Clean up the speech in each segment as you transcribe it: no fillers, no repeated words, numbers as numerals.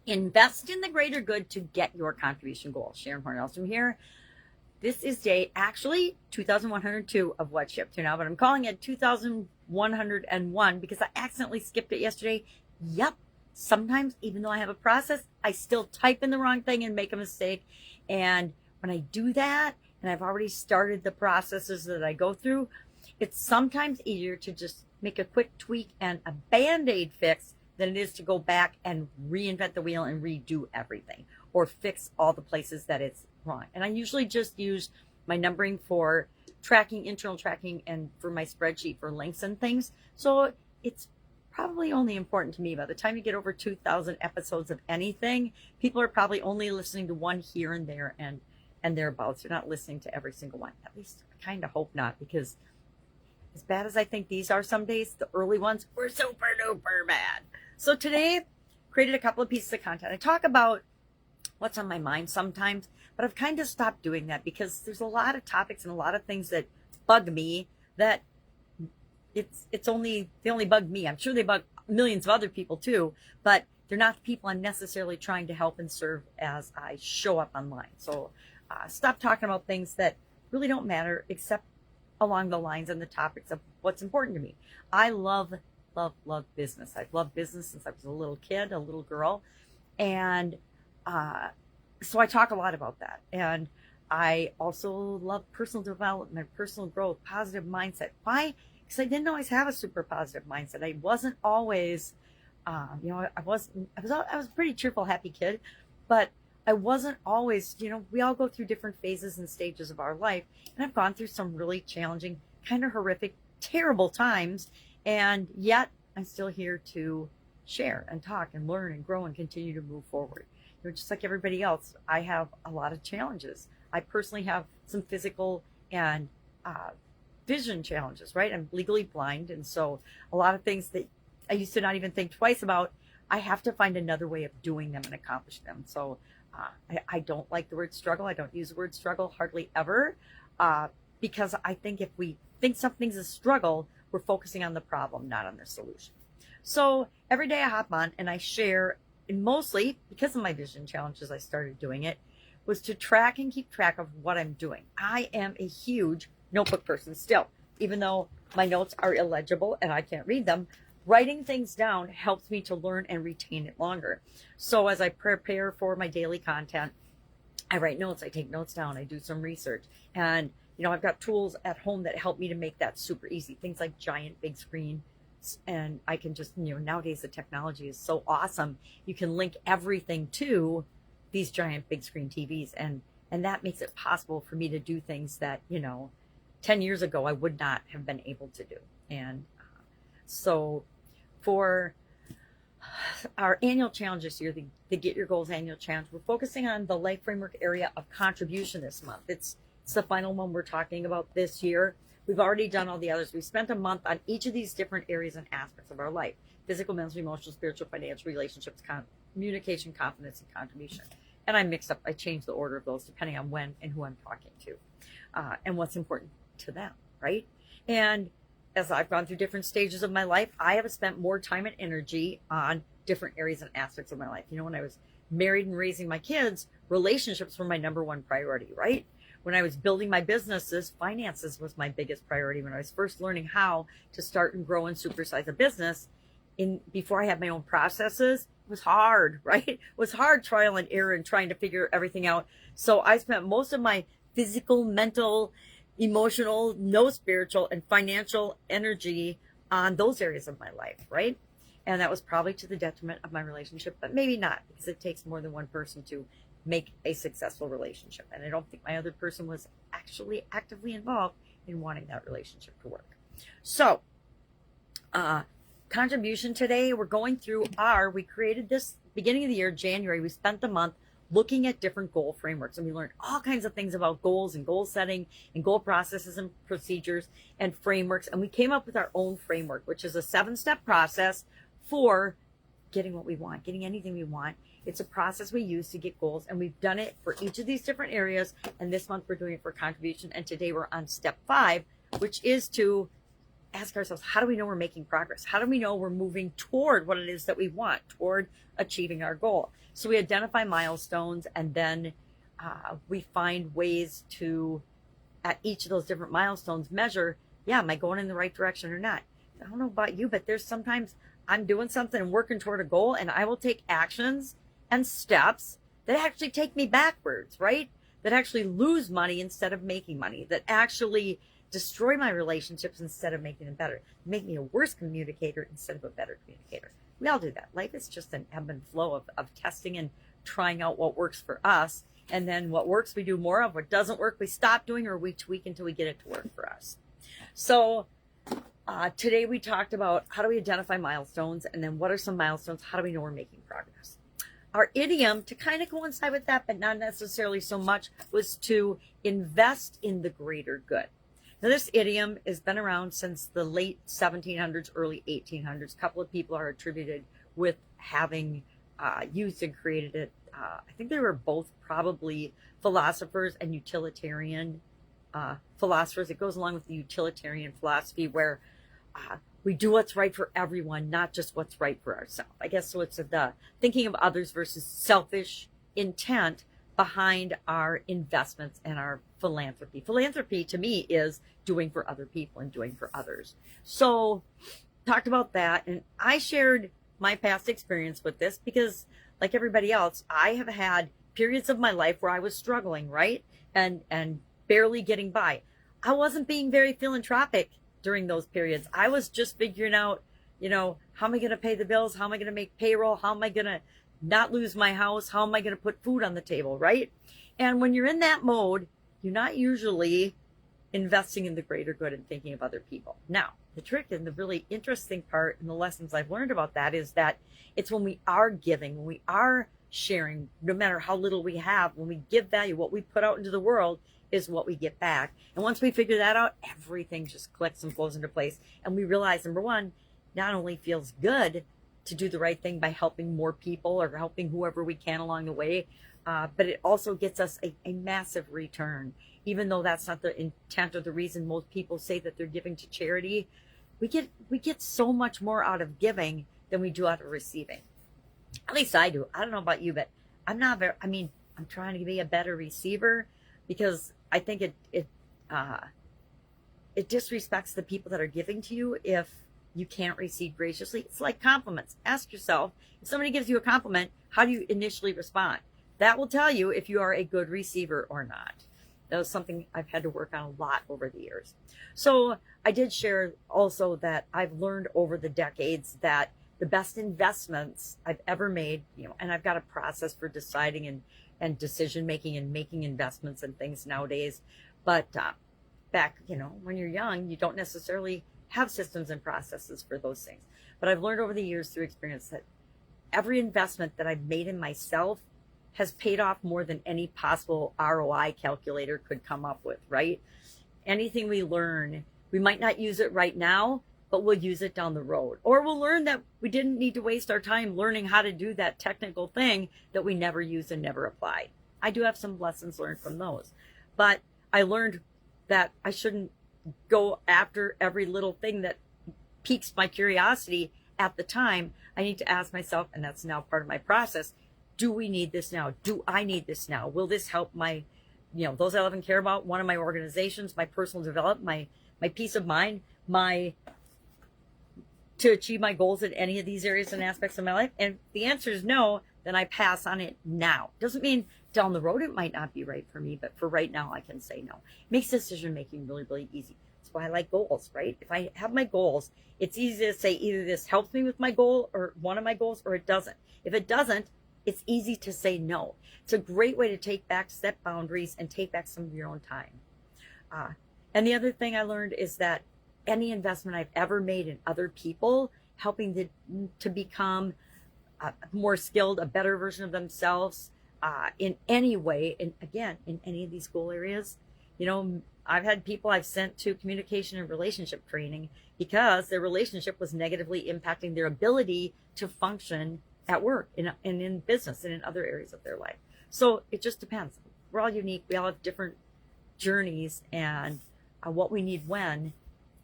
Invest in the greater good to get your contribution goal. Sharon Horne-Ellstrom here. This is day actually 2102 of What Shipped to Now, but I'm calling it 2101 because I accidentally skipped it yesterday. Yep. Sometimes, even though I have a process, I still type in the wrong thing and make a mistake. And when I do that, and I've already started the processes that I go through, it's sometimes easier to just make a quick tweak and a band-aid fix than it is to go back and reinvent the wheel and redo everything or fix all the places that it's wrong. And I usually just use my numbering for tracking, internal tracking, and for my spreadsheet for links and things. So it's probably only important to me. By the time you get over 2,000 episodes of anything, people are probably only listening to one here and there and thereabouts. They're not listening to every single one. At least I kind of hope not, because as bad as I think these are some days, the early ones were super duper bad. So today, created a couple of pieces of content. I talk about what's on my mind sometimes, but I've kind of stopped doing that because there's a lot of topics and a lot of things that bug me that they only bug me. I'm sure they bug millions of other people too, but they're not the people I'm necessarily trying to help and serve as I show up online. So stop talking about things that really don't matter except along the lines and the topics of what's important to me. I love business. I've loved business since I was a little kid, a little girl. And so I talk a lot about that. And I also love personal development, personal growth, positive mindset. Why? Because I didn't always have a super positive mindset. I wasn't always, I was a pretty cheerful, happy kid, but I wasn't always, we all go through different phases and stages of our life. And I've gone through some really challenging, kind of horrific, terrible times. And yet I'm still here to share and talk and learn and grow and continue to move forward. Just like everybody else, I have a lot of challenges. I personally have some physical and vision challenges, right? I'm legally blind. And so a lot of things that I used to not even think twice about, I have to find another way of doing them and accomplish them. So I don't like the word struggle. I don't use the word struggle hardly ever because I think if we think something's a struggle, we're focusing on the problem, not on the solution. So every day I hop on and I share, and mostly because of my vision challenges, I started doing it, was to track and keep track of what I'm doing. I am a huge notebook person still, even though my notes are illegible and I can't read them. Writing things down helps me to learn and retain it longer. So as I prepare for my daily content, I write notes, I take notes down, I do some research. And, I've got tools at home that help me to make that super easy. Things like giant big screen. And I can just, nowadays the technology is so awesome. You can link everything to these giant big screen TVs. And that makes it possible for me to do things that, 10 years ago I would not have been able to do. And so for our annual challenge this year, the Get Your Goals annual challenge, we're focusing on the life framework area of contribution this month. It's the final one we're talking about this year. We've already done all the others. We spent a month on each of these different areas and aspects of our life: physical, mental, emotional, spiritual, financial, relationships, communication, confidence, and contribution. And I changed the order of those depending on when and who I'm talking to and what's important to them, right? And as I've gone through different stages of my life, I have spent more time and energy on different areas and aspects of my life. When I was married and raising my kids, relationships were my number one priority, right? When I was building my businesses, finances was my biggest priority. When I was first learning how to start and grow and supersize a business, before I had my own processes, it was hard, right? It was hard, trial and error, and trying to figure everything out. So I spent most of my physical, mental, emotional, no spiritual, and financial energy on those areas of my life, right? And that was probably to the detriment of my relationship, but maybe not, because it takes more than one person to make a successful relationship. And I don't think my other person was actually actively involved in wanting that relationship to work. So, contribution today, we're going through we created this beginning of the year, January. We spent the month looking at different goal frameworks, and we learned all kinds of things about goals and goal setting and goal processes and procedures and frameworks. And we came up with our own framework, which is a 7-step process for getting what we want, getting anything we want. It's a process we use to get goals, and we've done it for each of these different areas. And this month we're doing it for contribution. And today we're on step 5, which is to ask ourselves, how do we know we're making progress? How do we know we're moving toward what it is that we want, toward achieving our goal? So we identify milestones, and then we find ways to, at each of those different milestones, measure, yeah, am I going in the right direction or not? I don't know about you, but there's sometimes I'm doing something and working toward a goal, and I will take actions and steps that actually take me backwards, right? That actually lose money instead of making money, that actually destroy my relationships instead of making them better, make me a worse communicator instead of a better communicator. We all do that. Life is just an ebb and flow of testing and trying out what works for us. And then what works, we do more of. What doesn't work, we stop doing, or we tweak until we get it to work for us. So today we talked about how do we identify milestones, and then what are some milestones? How do we know we're making progress? Our idiom, to kind of coincide with that, but not necessarily so much, was to invest in the greater good. Now, this idiom has been around since the late 1700s, early 1800s. A couple of people are attributed with having used and created it. I think they were both probably philosophers and utilitarian philosophers. It goes along with the utilitarian philosophy where we do what's right for everyone, not just what's right for ourselves. I guess so. It's the thinking of others versus selfish intent behind our investments and our philanthropy. Philanthropy to me is doing for other people and doing for others. So talked about that, and I shared my past experience with this because, like everybody else, I have had periods of my life where I was struggling, right? And barely getting by. I wasn't being very philanthropic during those periods. I was just figuring out, how am I going to pay the bills? How am I going to make payroll? How am I going to not lose my house? How am I going to put food on the table, right? And when you're in that mode, you're not usually investing in the greater good and thinking of other people. Now, the trick and the really interesting part and the lessons I've learned about that is that it's when we are giving, when we are sharing, no matter how little we have, when we give value, what we put out into the world is what we get back. And once we figure that out, everything just clicks and flows into place. And we realize, number one, not only feels good to do the right thing by helping more people or helping whoever we can along the way, but it also gets us a massive return. Even though that's not the intent or the reason most people say that they're giving to charity, we get so much more out of giving than we do out of receiving. At least I do. I don't know about you, but I'm trying to be a better receiver because I think it disrespects the people that are giving to you if you can't receive graciously. It's like compliments. Ask yourself, if somebody gives you a compliment, how do you initially respond? That will tell you if you are a good receiver or not. That was something I've had to work on a lot over the years. So I did share also that I've learned over the decades that the best investments I've ever made, and I've got a process for deciding and decision making and making investments and things nowadays. But back, when you're young, you don't necessarily have systems and processes for those things. But I've learned over the years through experience that every investment that I've made in myself has paid off more than any possible ROI calculator could come up with, right? Anything we learn, we might not use it right now, but we'll use it down the road. Or we'll learn that we didn't need to waste our time learning how to do that technical thing that we never used and never applied. I do have some lessons learned from those. But I learned that I shouldn't go after every little thing that piques my curiosity at the time. I need to ask myself, and that's now part of my process, do we need this now? Do I need this now? Will this help my, those I love and care about, one of my organizations, my personal development, my peace of mind, to achieve my goals in any of these areas and aspects of my life? And if the answer is no, then I pass on it now. Doesn't mean down the road it might not be right for me, but for right now I can say no. It makes decision making really, really easy. That's why I like goals, right? If I have my goals, it's easy to say either this helps me with my goal or one of my goals, or it doesn't. If it doesn't, it's easy to say no. It's a great way to take back, set boundaries, and take back some of your own time. And the other thing I learned is that any investment I've ever made in other people, helping to become more skilled, a better version of themselves in any way, and again, in any of these goal areas, I've had people I've sent to communication and relationship training because their relationship was negatively impacting their ability to function at work and in business and in other areas of their life. So it just depends. We're all unique. We all have different journeys and what we need when.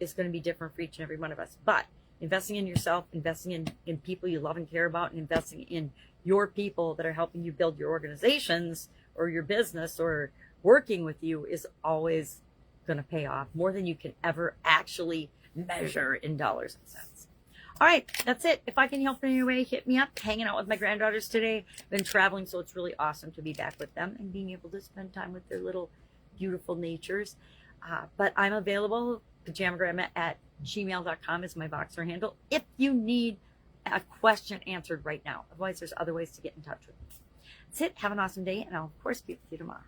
is going to be different for each and every one of us. But investing in yourself, investing in people you love and care about, and investing in your people that are helping you build your organizations or your business or working with you is always going to pay off more than you can ever actually measure in dollars and cents. All right, that's it. If I can help in any way, hit me up. Hanging out with my granddaughters today. Been traveling, so it's really awesome to be back with them and being able to spend time with their little beautiful natures. But I'm available. pajamagrandma@gmail.com is my Voxer handle if you need a question answered right now. Otherwise, there's other ways to get in touch with me. That's it. Have an awesome day, and I'll, of course, be with you tomorrow.